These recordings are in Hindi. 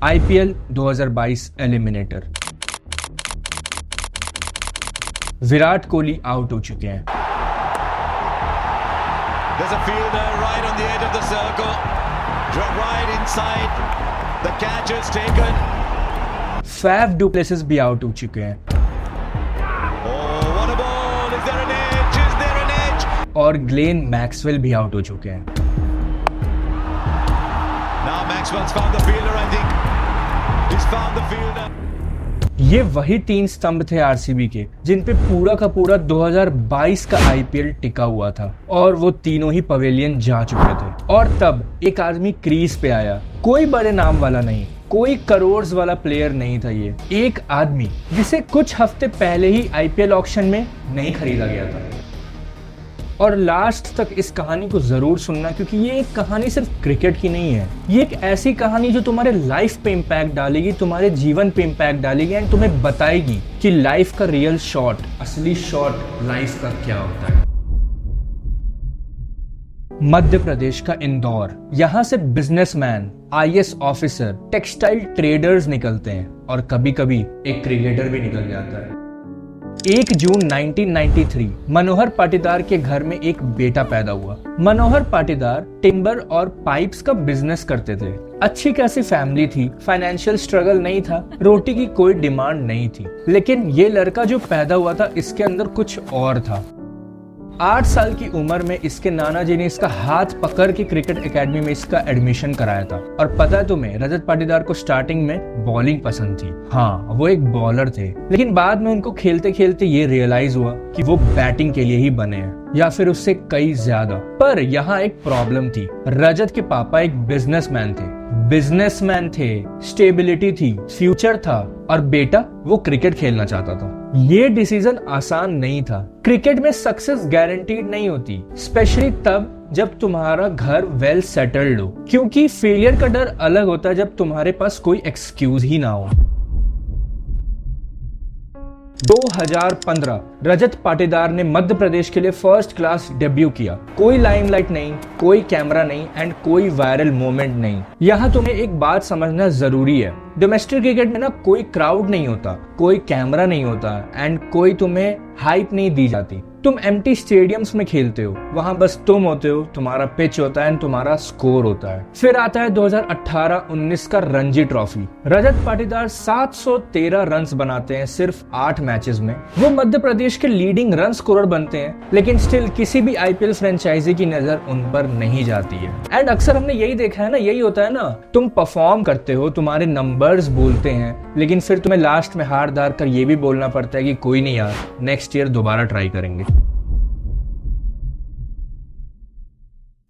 IPL 2022 eliminator. Virat Kohli out हो चुके हैं। There's a fielder right on the edge of the circle, right inside. The catch is taken. Faf du Plessis भी आउट हो चुके हैं। Oh, what a ball! Is there an edge? Is there an edge? और ग्लेन मैक्सवेल भी आउट हो चुके हैं। Now Maxwell's found the fielder, I think. He's found the fielder. ये वही तीन स्तंभ थे आरसीबी के जिन पे पूरा का पूरा 2022 का आईपीएल टिका हुआ था और वो तीनों ही पवेलियन जा चुके थे। और तब एक आदमी क्रीज पे आया, कोई बड़े नाम वाला नहीं, कोई करोड़ वाला प्लेयर नहीं था। ये एक आदमी जिसे कुछ हफ्ते पहले ही आईपीएल ऑक्शन में नहीं खरीदा गया था। और लास्ट तक इस कहानी को जरूर सुनना, क्योंकि ये एक कहानी सिर्फ क्रिकेट की नहीं है। ये एक ऐसी कहानी जो तुम्हारे लाइफ पे इम्पैक्ट डालेगी, तुम्हारे जीवन पे इम्पैक्ट डालेगी एंड तुम्हें बताएगी कि लाइफ का रियल शॉट, असली शॉट लाइफ का क्या होता है। मध्य प्रदेश का इंदौर, यहाँ से businessman, IAS officer, textile traders निकलते हैं और कभी कभी एक क्रिकेटर भी निकल जाता है। 1 जून 1993 मनोहर पाटीदार के घर में एक बेटा पैदा हुआ। मनोहर पाटीदार टिम्बर और पाइप्स का बिजनेस करते थे। अच्छी खासी फैमिली थी, फाइनेंशियल स्ट्रगल नहीं था, रोटी की कोई डिमांड नहीं थी। लेकिन ये लड़का जो पैदा हुआ था, इसके अंदर कुछ और था। 8 साल की उम्र में इसके नाना जी ने इसका हाथ पकड़ के क्रिकेट एकेडमी में इसका एडमिशन कराया था। और पता है तुम्हें, रजत पाटीदार को स्टार्टिंग में बॉलिंग पसंद थी। हाँ, वो एक बॉलर थे, लेकिन बाद में उनको खेलते खेलते ये रियलाइज हुआ कि वो बैटिंग के लिए ही बने हैं, या फिर उससे कई ज्यादा। पर यहाँ एक प्रॉब्लम थी। रजत के पापा एक बिजनेसमैन थे, स्टेबिलिटी थी, फ्यूचर था, और बेटा वो क्रिकेट खेलना चाहता था। ये डिसीजन आसान नहीं था। क्रिकेट में सक्सेस गारंटीड नहीं होती, स्पेशली तब जब तुम्हारा घर वेल सेटल्ड हो, क्योंकि फेलियर का डर अलग होता है जब तुम्हारे पास कोई एक्सक्यूज ही ना हो। 2015 रजत पाटीदार ने मध्य प्रदेश के लिए फर्स्ट क्लास डेब्यू किया। कोई लाइमलाइट नहीं, कोई कैमरा नहीं एंड कोई वायरल मोमेंट नहीं। यहाँ तुम्हें एक बात समझना जरूरी है, डोमेस्टिक क्रिकेट में ना कोई क्राउड नहीं होता, कोई कैमरा नहीं होता एंड कोई तुम्हें हाइप नहीं दी जाती। तुम एम्प्टी स्टेडियम्स में खेलते हो, वहां बस तुम होते हो, तुम्हारा पिच होता है, तुम्हारा स्कोर होता है। फिर आता है 2018-19 का रणजी ट्रॉफी। रजत पाटीदार 713 रन्स बनाते हैं सिर्फ 8 मैचेस में। वो मध्य प्रदेश के लीडिंग रन स्कोरर बनते हैं, लेकिन स्टिल किसी भी आईपीएल फ्रेंचाइजी की नजर उन पर नहीं जाती है। एंड अक्सर हमने यही देखा है ना, यही होता है ना, तुम परफॉर्म करते हो, तुम्हारे नंबर्स बोलते हैं, लेकिन फिर तुम्हें लास्ट में हार दार कर ये भी बोलना पड़ता है कि कोई नहीं यार, नेक्स्ट ईयर दोबारा ट्राई करेंगे।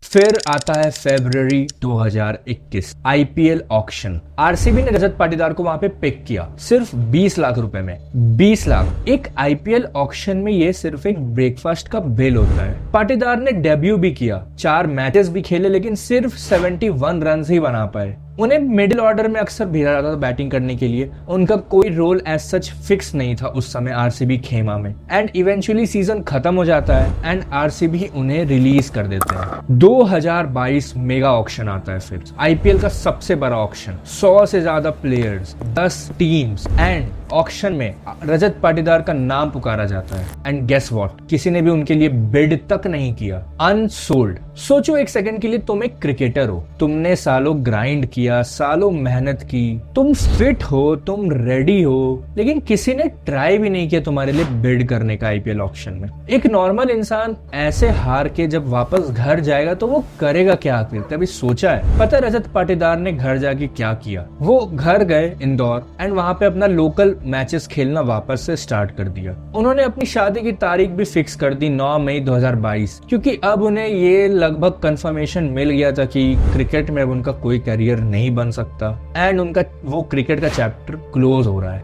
फिर आता है फरवरी 2021 आईपीएल ऑक्शन। आरसीबी ने रजत पाटीदार को वहां पे पिक किया सिर्फ 20 लाख रुपए में। 20 लाख एक आईपीएल ऑक्शन में ये सिर्फ एक ब्रेकफास्ट का बिल होता है। पाटीदार ने डेब्यू भी किया, 4 मैचेस भी खेले, लेकिन सिर्फ 71 रन ही बना पाए। उन्हें मिडिल ऑर्डर में अक्सर भेजा जाता था बैटिंग करने के लिए। उनका कोई रोल एज सच फिक्स नहीं था उस समय आरसीबी खेमा में। एंड इवेंचुअली सीजन खत्म हो जाता है एंड आरसीबी उन्हें रिलीज कर देते हैं। 2022 मेगा ऑक्शन आता है, फिर आईपीएल का सबसे बड़ा ऑक्शन, 100 से ज्यादा प्लेयर्स, 10 टीम्स एंड ऑक्शन में रजत पाटीदार का नाम पुकारा जाता है। एंड गेस व्हाट, किसी ने भी उनके लिए बिड तक नहीं किया, अनसोल्ड। सोचो एक सेकंड के लिए, तुम एक क्रिकेटर हो, तुमने सालों ग्राइंड किया, सालों मेहनत की, तुम फिट हो, तुम रेडी हो, लेकिन किसी ने ट्राई भी नहीं किया तुम्हारे लिए बिड करने का आईपीएल ऑक्शन में। एक नॉर्मल इंसान ऐसे हार के जब वापस घर जाएगा तो वो करेगा क्या आखिर? कभी सोचा है? पता रजत पाटीदार ने घर जाके क्या किया? वो घर गए इंदौर एंड वहां पे अपना लोकल मैचेस खेलना वापस से स्टार्ट कर दिया। उन्होंने अपनी शादी की तारीख भी फिक्स कर दी 9 मई 2022, क्योंकि अब उन्हें ये लगभग कंफर्मेशन मिल गया था कि क्रिकेट में अब उनका कोई करियर नहीं बन सकता एंड उनका वो क्रिकेट का चैप्टर क्लोज हो रहा है।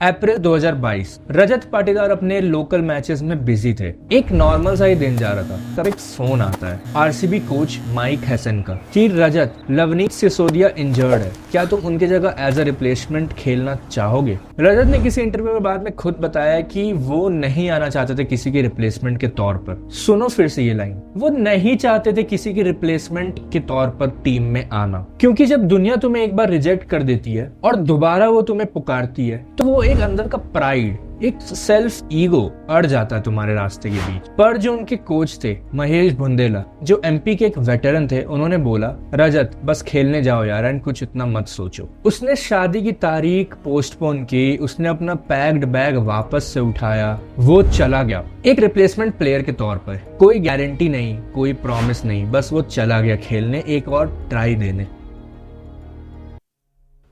अप्रैल 2022 रजत पाटीदार अपने लोकल मैचेस में बिजी थे। एक नॉर्मल सा ही दिन जा रहा था, तब एक फोन आता है आरसीबी कोच माइक हैसन का कि रजत, लवनीत सिसोदिया इंजर्ड है, क्या तुम उनकी जगह एज अ रिप्लेसमेंट खेलना चाहोगे? रजत ने किसी इंटरव्यू में बाद में खुद बताया कि वो नहीं आना चाहते थे किसी के रिप्लेसमेंट के तौर पर। सुनो फिर से ये लाइन, वो नहीं चाहते थे किसी के रिप्लेसमेंट के तौर पर टीम में आना, क्योंकि जब दुनिया तुम्हें एक बार रिजेक्ट कर देती है और दोबारा वो तुम्हें पुकारती है तो वो एक अंदर का प्राइड, एक सेल्फ ईगो अड़ जाता है तुम्हारे रास्ते के बीच। पर जो उनके कोच थे महेश बुंदेला, जो एमपी के एक वेटरन थे, उन्होंने बोला रजत बस खेलने जाओ यार एंड कुछ इतना मत सोचो। उसने शादी की तारीख पोस्टपोन की, उसने अपना पैक्ड बैग वापस से उठाया, वो चला गया एक रिप्लेसमेंट प्लेयर के तौर पर। कोई गारंटी नहीं, कोई प्रॉमिस नहीं, बस वो चला गया खेलने, एक और ट्राई देने।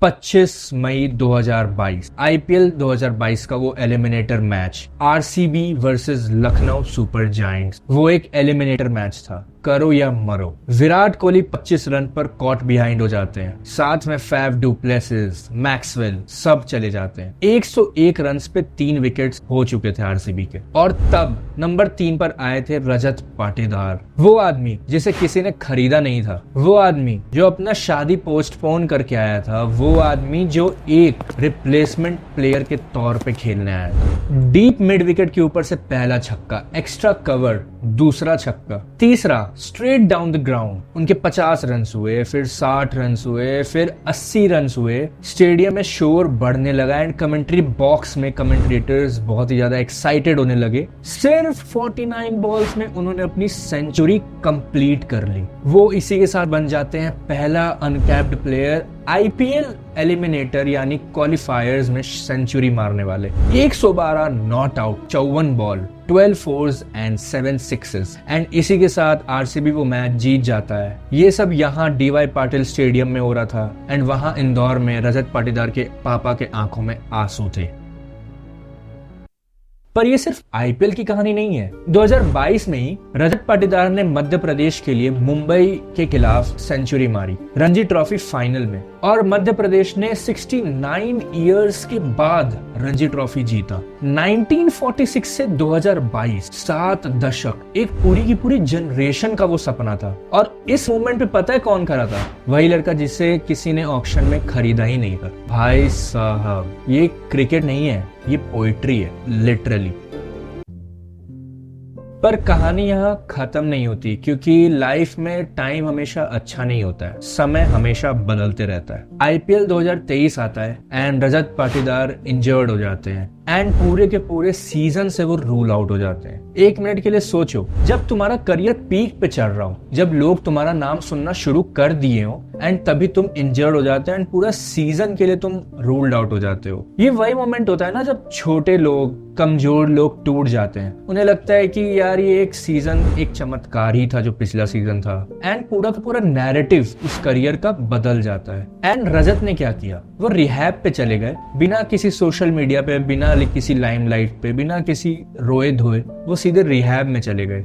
25 मई 2022 आईपीएल 2022 का वो eliminator match, RCB versus Lucknow super giants. वो एक एलिमिनेटर मैच था, करो या मरो। विराट कोहली 25 रन पर कॉट बिहाइंड हो जाते हैं, साथ में फैफ डू प्लेसिस, मैक्सवेल सब चले जाते हैं। 101 रन पे 3 विकेट्स हो चुके थे आरसीबी के, और तब नंबर 3 पर आए थे रजत पाटीदार। वो आदमी जिसे किसी ने खरीदा नहीं था, वो आदमी जो अपना शादी पोस्टपोन करके आया था, वो आदमी जो एक रिप्लेसमेंट प्लेयर के तौर पे खेलने आया था। डीप मिड विकेट के ऊपर से पहला छक्का, एक्स्ट्रा कवर दूसरा छक्का, तीसरा स्ट्रेट डाउन द ग्राउंड। उनके 50 रन हुए, फिर 60 रन हुए, फिर 80 रन हुए। स्टेडियम में शोर बढ़ने लगा एंड कमेंट्री बॉक्स में कमेंटेटर्स बहुत ही ज्यादा एक्साइटेड होने लगे। सिर्फ 49 बॉल्स में उन्होंने अपनी सेंचुरी कंप्लीट कर ली। वो इसी के साथ बन जाते हैं पहला अनकैप्ड प्लेयर आईपीएल एलिमिनेटर यानी क्वालिफायर्स में सेंचुरी मारने वाले। 112 not out, 54 ball, 12 force and 7 sixes, and इसी के साथ आरसीबी वो मैच जीत जाता है। ये सब यहाँ डीवाई पाटिल स्टेडियम में हो रहा था एंड वहां इंदौर में रजत पाटीदार के पापा के आंखों में आंसू थे। पर ये सिर्फ आईपीएल की कहानी नहीं है। 2022 में ही रजत पाटीदार ने मध्य प्रदेश के लिए मुंबई के खिलाफ सेंचुरी मारी रणजी ट्रॉफी फाइनल में, और मध्य प्रदेश ने 69 इयर्स के बाद रणजी ट्रॉफी जीता। 1946 से 2022 7 दशक, एक पूरी की पूरी जनरेशन का वो सपना था। और इस मोमेंट पे पता है कौन खड़ा था? वही लड़का जिसे किसी ने ऑक्शन में खरीदा ही नहीं था। भाई साहब, ये क्रिकेट नहीं है, ये पोइट्री है लिटरली। पर कहानी यहाँ खत्म नहीं होती, क्योंकि लाइफ में टाइम हमेशा अच्छा नहीं होता है, समय हमेशा बदलते रहता है। आईपीएल 2023 आता है एंड रजत पाटीदार इंजर्ड हो जाते हैं एंड पूरे के पूरे सीजन से वो रूल आउट हो जाते हैं। एक मिनट के लिए सोचो, जब तुम्हारा करियर पीक पे चल रहा हो, जब लोग तुम्हारा नाम सुनना शुरू कर दिए हो एंड तभी तुम इंजर्ड हो जाते हो एंड पूरा सीजन के लिए तुम रूल्ड आउट हो जाते हो। ये वही मोमेंट होता है ना जब छोटे लोग, कमजोर लोग टूट जाते हैं। उन्हें लगता है कि यार ये एक सीजन एक चमत्कार ही था जो पिछला सीजन था, एंड पूरा का पूरा नैरेटिव उस करियर का बदल जाता है। एंड रजत ने क्या किया? वो रिहैब पे चले गए, बिना किसी सोशल मीडिया पे, बिना किसी लाइमलाइट पे, बिना किसी रोए धोए, वो सीधे रिहैब में चले गए।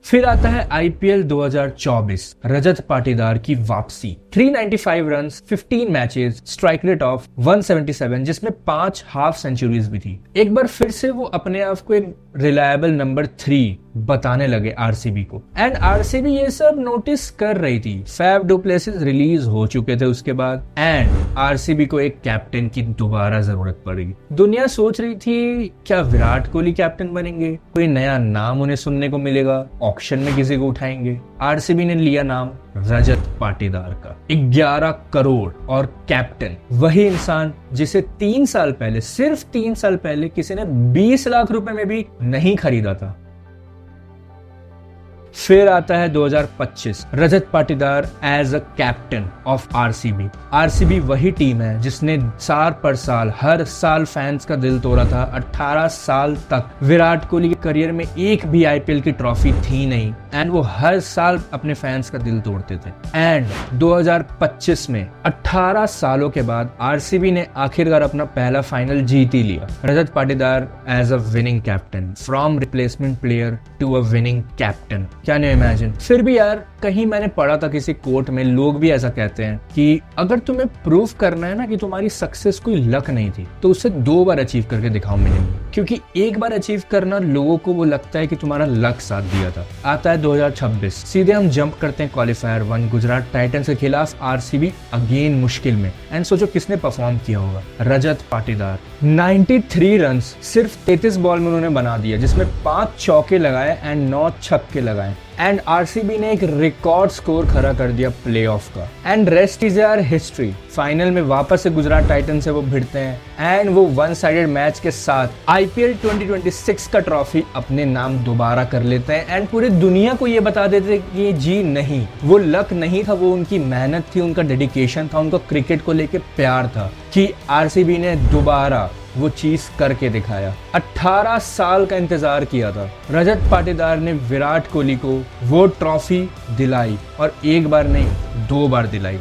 फिर आता है आईपीएल 2024, रजत पाटीदार की वापसी। 395 runs, 15 matches, strike rate of 177, जिसमें 5 हाफ सेंचुरीज भी थी। एक बार फिर से वो अपने आप को एक रिलायबल नंबर 3 बताने लगे आरसीबी को, एंड आरसीबी ये सब नोटिस कर रही थी। फैफ डू प्लेसिस रिलीज हो चुके थे उसके बाद, एंड आरसीबी को एक कैप्टन की दोबारा जरूरत पड़ी। दुनिया सोच रही थी क्या विराट कोहली कैप्टन बनेंगे, कोई नया नाम उन्हें सुनने को मिलेगा, ऑक्शन में किसी को उठाएंगे। आरसीबी ने लिया नाम रजत पाटीदार का। 11 करोड़ और कैप्टन, वही इंसान जिसे 3 साल पहले, सिर्फ 3 साल पहले किसी ने 20 लाख रुपए में भी नहीं खरीदा था। फिर आता है 2025, Rajat Patidar as a captain of RCB. RCB वही टीम है जिसने साल पर साल, हर साल फैंस का दिल तोड़ा था। 18 साल तक विराट कोहली के करियर में एक भी आईपीएल की ट्रॉफी थी नहीं, एंड वो हर साल अपने फैंस का दिल तोड़ते थे। एंड 2025 में 18 सालों के बाद आरसीबी ने आखिरकार अपना पहला फाइनल जीत ही लिया। Rajat Patidar as a winning captain, from replacement player to a winning captain. Can you imagine. फिर भी यार कहीं मैंने पढ़ा था किसी कोर्ट में, लोग भी ऐसा कहते हैं कि अगर तुम्हें प्रूव करना है ना कि तुम्हारी सक्सेस कोई लक नहीं थी, तो उसे 2 बार अचीव करके दिखाओ मिनिमम, क्योंकि एक बार अचीव करना लोगों को वो लगता है कि तुम्हारा लक साथ दिया था। आता है 2026, सीधे हम जंप करते हैं क्वालिफायर 1, गुजरात टाइटंस के खिलाफ आरसीबी अगेन मुश्किल में। एंड सोचो किसने परफॉर्म किया होगा, रजत पाटीदार। 93 रन सिर्फ 33 बॉल में उन्होंने बना दिया, जिसमें 5 चौके लगाए एंड 9 छक्के लगाए। एंड आरसीबी ने एक रिकॉर्ड स्कोर खड़ा कर दिया प्लेऑफ का। And rest is our history. Final में वापस से गुजरात टाइटंस से वो भिड़ते हैं एंड वो वन साइडेड मैच के साथ आईपीएल 2026 का ट्रॉफी अपने नाम दोबारा कर लेते हैं। एंड पूरी दुनिया को ये बता देते हैं कि जी नहीं, वो लक नहीं था, वो उनकी मेहनत थी, उनका डेडिकेशन था, उनको क्रिकेट को लेके प्यार था कि आरसीबी ने दोबारा वो चीज करके दिखाया। 18 साल का इंतजार किया था। रजत पाटीदार ने विराट कोहली को वो ट्रॉफी दिलाई, और एक बार नहीं 2 बार दिलाई।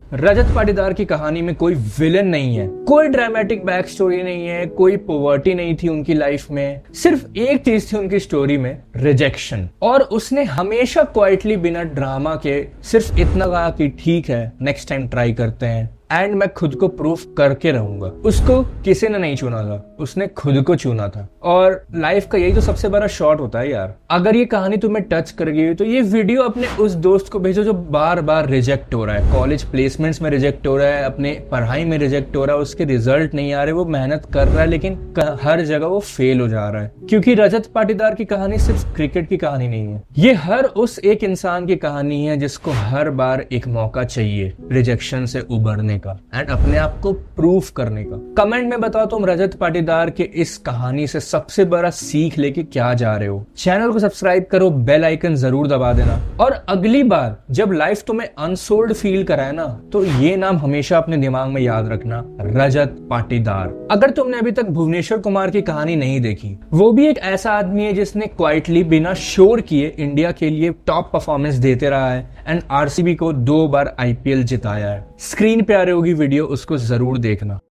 रजत पाटीदार की कहानी में कोई विलन नहीं है, कोई ड्रामेटिक बैक स्टोरी नहीं है, कोई पॉवर्टी नहीं थी उनकी लाइफ में। सिर्फ एक चीज थी उनकी स्टोरी में, रिजेक्शन। और उसने हमेशा क्वाइटली बिना ड्रामा के सिर्फ इतना कहा कि ठीक है, नेक्स्ट टाइम ट्राई करते हैं एंड मैं खुद को प्रूफ करके रहूंगा। उसको किसी ने नहीं चुना था, उसने खुद को चुना था। और लाइफ का यही तो सबसे बड़ा शॉट होता है यार। अगर ये कहानी तुम्हें टच कर गई तो ये वीडियो अपने उस दोस्त को भेजो जो बार बार रिजेक्ट हो रहा है, कॉलेज प्लेसमेंट्स में रिजेक्ट हो रहा है, अपने पढ़ाई में रिजेक्ट हो रहा है, उसके रिजल्ट नहीं आ रहे, वो मेहनत कर रहा है लेकिन हर जगह वो फेल हो जा रहा है। क्योंकि रजत पाटीदार की कहानी सिर्फ क्रिकेट की कहानी नहीं है, ये हर उस एक इंसान की कहानी है जिसको हर बार एक मौका चाहिए रिजेक्शन से उबरने का एंड अपने आप को प्रूफ करने का। कमेंट में बताओ तुम रजत पाटीदार के इस कहानी से सबसे बड़ा सीख लेके क्या जा रहे हो। चैनल को सब्सक्राइब करो, बेल आइकन जरूर दबा देना। और अगली बार जब लाइफ तुम्हें अनसोल्ड फील कराए ना, तो ये नाम हमेशा अपने दिमाग में याद रखना, रजत पाटीदार। अगर तुमने अभी तक भुवनेश्वर कुमार की कहानी नहीं देखी, वो भी एक ऐसा आदमी है जिसने क्वाइटली बिना शोर किए इंडिया के लिए टॉप परफॉर्मेंस देते रहा है एंड आरसीबी को 2 बार आईपीएल जिताया है। स्क्रीन पे आ रही होगी वीडियो, उसको जरूर देखना।